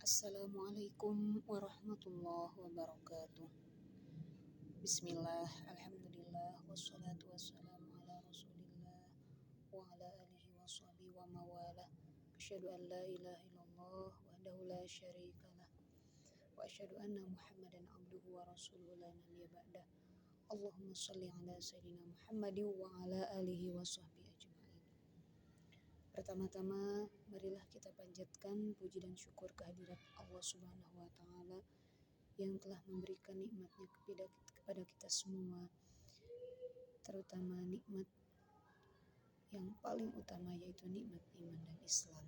Assalamualaikum warahmatullahi wabarakatuh. Bismillah, alhamdulillah, wassalatu wassalamu ala rasulillah wa ala alihi wa sahbihi wa mawalah. Asyhadu an la ilaha illallah wahdahu la syarikalah wa asyhadu anna Muhammadan abduhu wa rasuluhu la nabiyya ba'dah. Allahumma shalli ala sayyidina Muhammadin wa ala alihi wa sahbihi ajma'in. Pertama-tama, marilah kita panjatkan puji dan syukur kehadirat Allah Subhanahu wa Ta'ala yang telah memberikan nikmatnya kepada kita semua, terutama nikmat yang paling utama, yaitu nikmat iman dan Islam.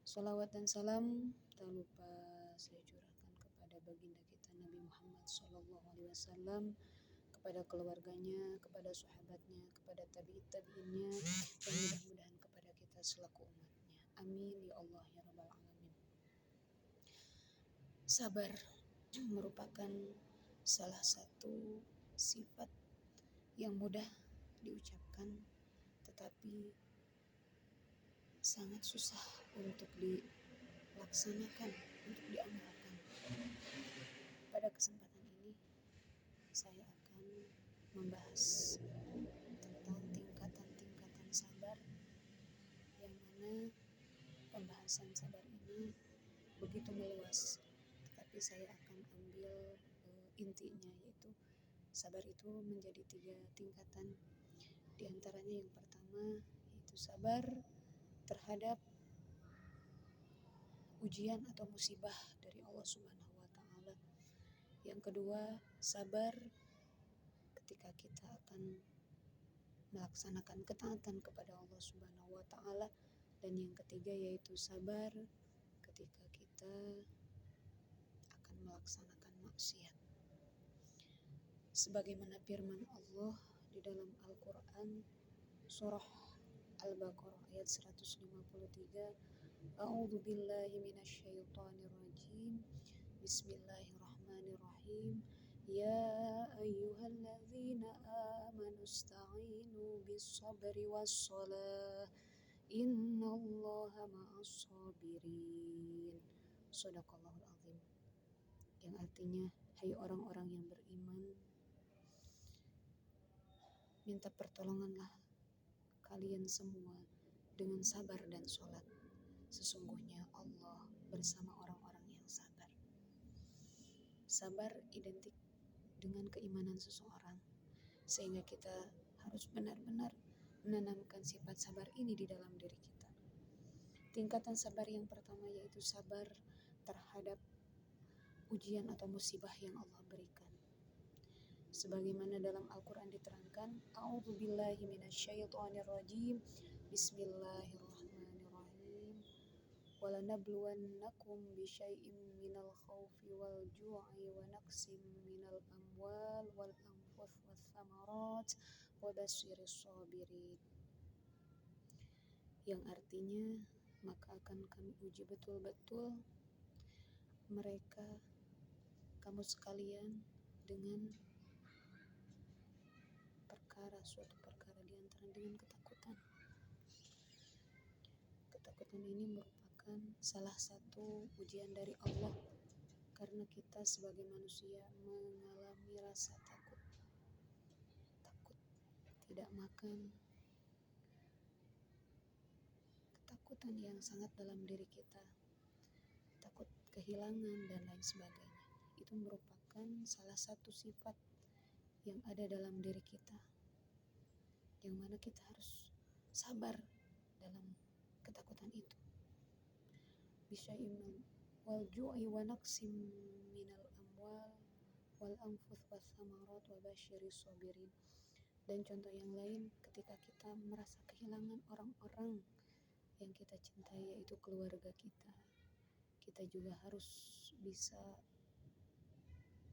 Shalawat dan salam tak lupa saya curahkan kepada baginda kita Nabi Muhammad SAW, kepada keluarganya, kepada sahabatnya, kepada tabi'innya, dan mudah-mudahan kepada kita selaku umatnya. Amin ya Allah ya Rabbal Alamin. Sabar merupakan salah satu sifat yang mudah diucapkan, tetapi sangat susah untuk dilaksanakan, untuk diamalkan. Pada kesempatan ini saya akan membahas tentang tingkatan-tingkatan sabar, yang mana pembahasan sabar ini begitu meluas, tetapi saya akan ambil intinya, yaitu sabar itu menjadi 3 tingkatan. Di antaranya yang pertama yaitu sabar terhadap ujian atau musibah dari Allah Subhanahu wa Ta'ala. Yang kedua, sabar ketika kita akan melaksanakan ketaatan kepada Allah Subhanahu wa Ta'ala. Dan yang ketiga yaitu sabar ketika kita akan melaksanakan maksiat. Sebagaimana firman Allah di dalam Al-Quran surah Al-Baqarah ayat 153, A'udzu billahi minasyaitonir rajim. Bismillahirrahmanirrahim. Ya ayyuhalladzina amanu ista'inu bis-sabri was-shalah. Innallaha ma'as sabirin. Shadaqallahul azim. Yang artinya, hai orang-orang yang beriman, minta pertolonganlah kalian semua dengan sabar dan sholat. Sesungguhnya Allah bersama orang-orang yang sabar. Sabar identik dengan keimanan seseorang, sehingga kita harus benar-benar menanamkan sifat sabar ini di dalam diri kita. Tingkatan sabar yang pertama yaitu sabar terhadap ujian atau musibah yang Allah berikan. Sebagaimana dalam Al-Quran diterangkan, A'udzu billahi minasyaitonir rajim. Bismillahirrahmanirrahim. Walanabluwannakum bisyai'im minal khaufi wal ju'i wa naqsim minal amwal wal anfus wath thamarat wa basyiris sabirin. Yang artinya, maka akan kami uji betul-betul mereka, kamu sekalian, dengan suatu perkara di antara dengan ketakutan. Ketakutan ini merupakan salah satu ujian dari Allah, karena kita sebagai manusia mengalami rasa takut tidak makan, ketakutan yang sangat dalam diri kita, takut kehilangan dan lain sebagainya. Itu merupakan salah satu sifat yang ada dalam diri kita, yang mana kita harus sabar dalam ketakutan itu. Bisyai'im wal ju'i wa naqsim minal amwal wal anfus wath thamarat wa basyiris sabirin. Dan contoh yang lain, ketika kita merasa kehilangan orang-orang yang kita cintai, yaitu keluarga kita, kita juga harus bisa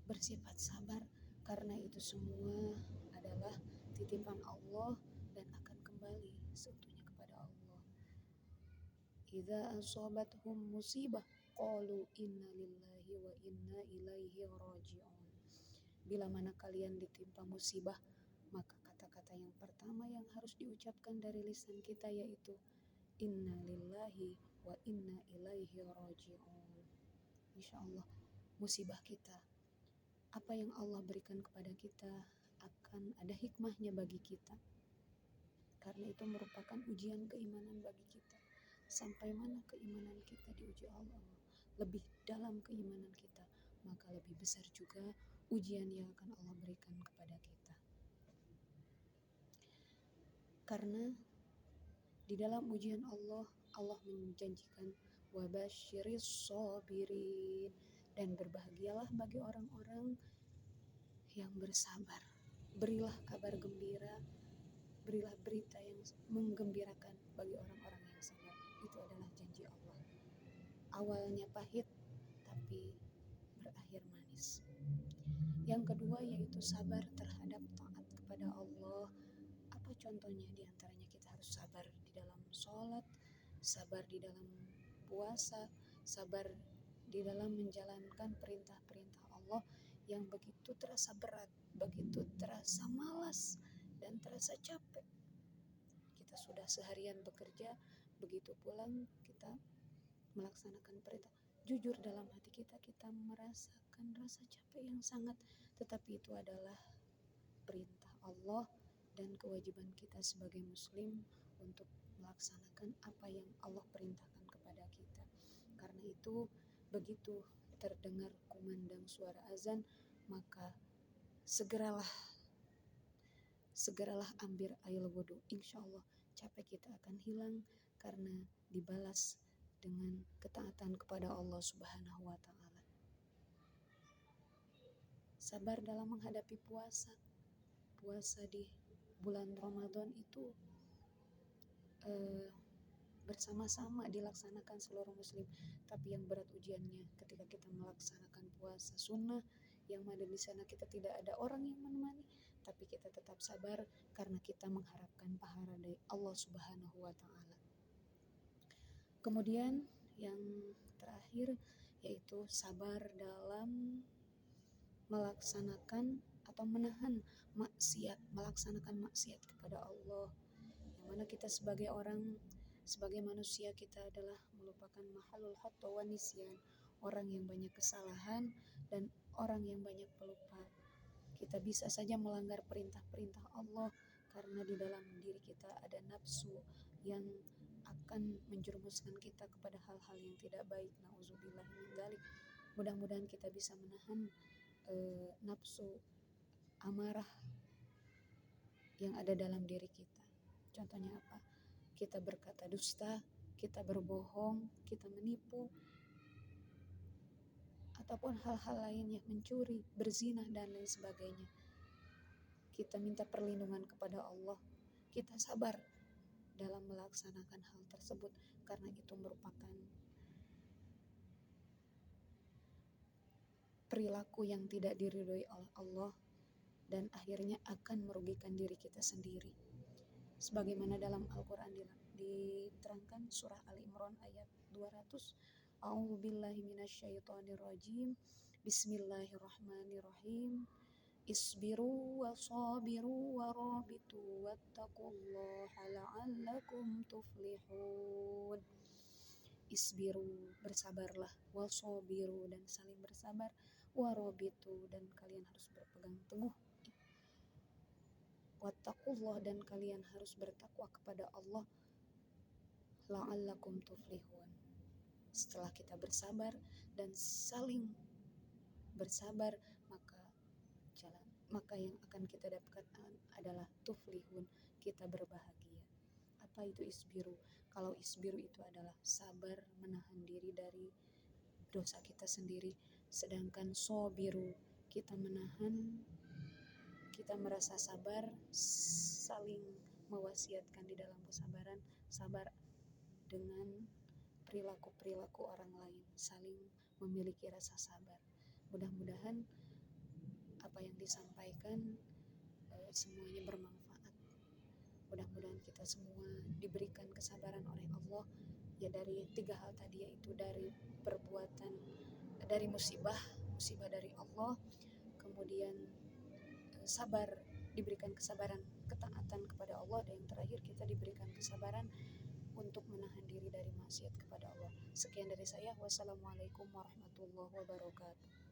bersifat sabar, karena itu semua adalah titipan Allah dan akan kembali seutuhnya kepada Allah. Idza asabathum musibah qalu inna lillahi wa inna ilaihi raji'un. Bila mana kalian ditimpa musibah, maka kata-kata yang pertama yang harus diucapkan dari lisan kita yaitu inna lillahi wa inna ilaihi raji'un. insya Allah musibah kita, apa yang Allah berikan kepada kita akan ada hikmahnya bagi kita. Karena itu merupakan ujian keimanan bagi kita. Sampai mana keimanan kita diuji Allah, lebih dalam keimanan kita, maka lebih besar juga ujian yang akan Allah berikan kepada kita. Karena di dalam ujian Allah menjanjikan wabasyiris sabirin, dan berbahagialah bagi orang-orang yang bersabar. Berilah kabar gembira, berilah berita yang menggembirakan bagi orang-orang yang sabar. Itu adalah janji Allah. Awalnya pahit tapi berakhir manis. Yang kedua yaitu sabar terhadap taat kepada Allah. Apa contohnya? Di antaranya kita harus sabar di dalam sholat, sabar di dalam puasa, sabar di dalam menjalankan perintah-perintah Allah yang begitu terasa berat, begitu terasa malas, dan terasa capek. Kita sudah seharian bekerja, begitu pulang kita melaksanakan perintah. Jujur dalam hati kita merasakan rasa capek yang sangat, tetapi itu adalah perintah Allah dan kewajiban kita sebagai muslim untuk melaksanakan apa yang Allah perintahkan kepada kita. Karena itu begitu terdengar kumandang suara azan, maka segeralah ambil air wudhu. Insya Allah capek kita akan hilang karena dibalas dengan ketaatan kepada Allah Subhanahu wa Ta'ala. Sabar dalam menghadapi puasa di bulan Ramadan itu bersama-sama dilaksanakan seluruh muslim. Tapi yang berat ujiannya ketika kita melaksanakan puasa sunnah, yang mana di sana kita tidak ada orang yang menemani, tapi kita tetap sabar karena kita mengharapkan pahala dari Allah Subhanahu wa Ta'ala. Kemudian yang terakhir yaitu sabar dalam melaksanakan atau menahan melaksanakan maksiat kepada Allah. Yang mana kita sebagai manusia, kita adalah melupakan mahalul khata wa nisyan, orang yang banyak kesalahan dan orang yang banyak pelupa. Kita bisa saja melanggar perintah-perintah Allah karena di dalam diri kita ada nafsu yang akan menjerumuskan kita kepada hal-hal yang tidak baik. Nauzubillah min dzalik. Mudah-mudahan kita bisa menahan nafsu amarah yang ada dalam diri kita. Contohnya apa? Kita berkata dusta, kita berbohong, kita menipu, ataupun hal-hal lainnya, mencuri, berzina, dan lain sebagainya. Kita minta perlindungan kepada Allah. Kita sabar dalam melaksanakan hal tersebut karena itu merupakan perilaku yang tidak diridhoi oleh Allah dan akhirnya akan merugikan diri kita sendiri. Sebagaimana dalam Al-Quran diterangkan surah Ali Imran ayat 200, A'udzubillahi minasyaitonirrajim, Bismillahirrahmanirrahim, Isbiru wa sabiru wa rabitu wattaqullaha la'allakum tuflihun. Isbiru, bersabarlah, wa sabiru, dan saling bersabar, wa rabitu, dan kalian harus berpegang teguh, wattaqullah, dan kalian harus bertakwa kepada Allah, la'allakum tuflihun. Setelah kita bersabar dan saling bersabar, maka yang akan kita dapatkan adalah tuflihun, kita berbahagia. Apa itu isbiru? Kalau isbiru itu adalah sabar menahan diri dari dosa kita sendiri, sedangkan sobiru kita menahan, kita merasa sabar, saling mewasiatkan di dalam kesabaran, sabar dengan perilaku-perilaku orang lain, saling memiliki rasa sabar. Mudah-mudahan apa yang disampaikan semuanya bermanfaat. Mudah-mudahan kita semua diberikan kesabaran oleh Allah, ya dari 3 hal tadi, yaitu dari perbuatan, dari musibah dari Allah, kemudian sabar, diberikan kesabaran ketaatan kepada Allah, dan yang terakhir kita diberikan kesabaran untuk menahan diri dari maksiat kepada Allah. Sekian dari saya. Wassalamualaikum warahmatullahi wabarakatuh. wabarakatuh.